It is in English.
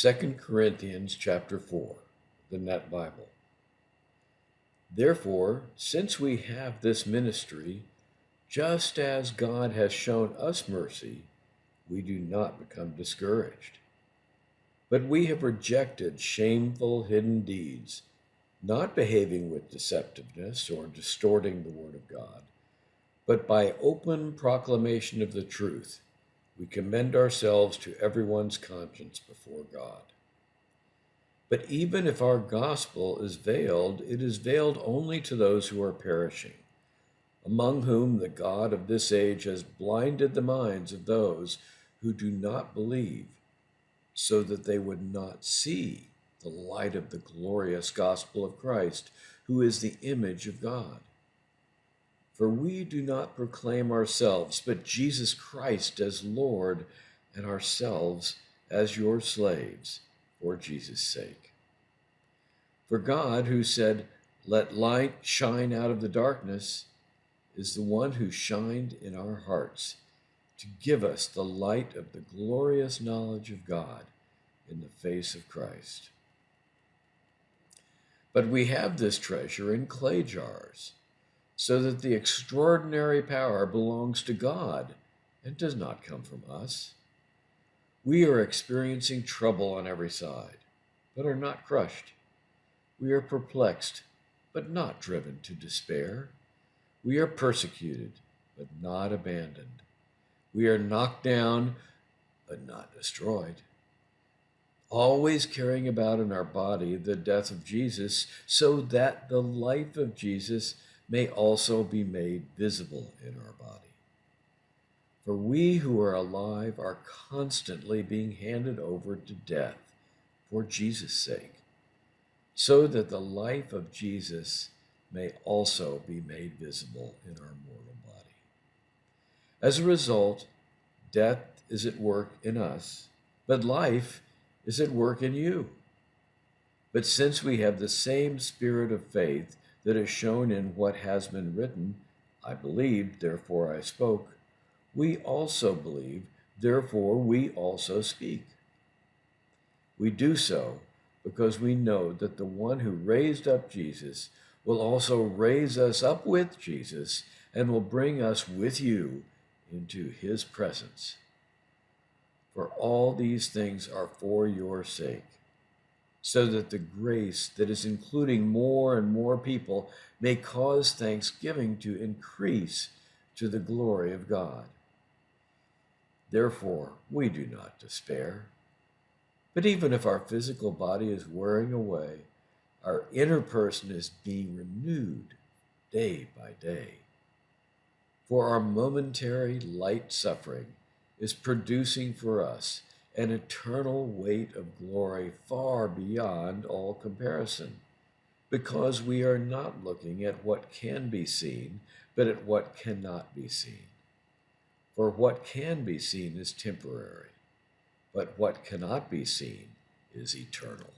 2 Corinthians chapter 4, the Net Bible. Therefore, since we have this ministry, just as God has shown us mercy, we do not become discouraged. But we have rejected shameful hidden deeds, not behaving with deceptiveness or distorting the word of God, but by open proclamation of the truth, we commend ourselves to everyone's conscience before God. But even if our gospel is veiled, it is veiled only to those who are perishing, among whom the God of this age has blinded the minds of those who do not believe, so that they would not see the light of the glorious gospel of Christ, who is the image of God. For we do not proclaim ourselves, but Jesus Christ as Lord, and ourselves as your slaves, for Jesus' sake. For God, who said, "Let light shine out of the darkness," is the one who shined in our hearts to give us the light of the glorious knowledge of God in the face of Christ. But we have this treasure in clay jars, so that the extraordinary power belongs to God and does not come from us. We are experiencing trouble on every side, but are not crushed. We are perplexed, but not driven to despair. We are persecuted, but not abandoned. We are knocked down, but not destroyed. Always carrying about in our body the death of Jesus, so that the life of Jesus may also be made visible in our body. For we who are alive are constantly being handed over to death for Jesus' sake, so that the life of Jesus may also be made visible in our mortal body. As a result, death is at work in us, but life is at work in you. But since we have the same spirit of faith that is shown in what has been written, "I believed, therefore I spoke," we also believe, therefore we also speak. We do so because we know that the one who raised up Jesus will also raise us up with Jesus and will bring us with you into his presence. For all these things are for your sake, so that the grace that is including more and more people may cause thanksgiving to increase to the glory of God. Therefore, we do not despair. But even if our physical body is wearing away, our inner person is being renewed day by day. For our momentary light suffering is producing for us an eternal weight of glory far beyond all comparison, because we are not looking at what can be seen, but at what cannot be seen. For what can be seen is temporary, but what cannot be seen is eternal.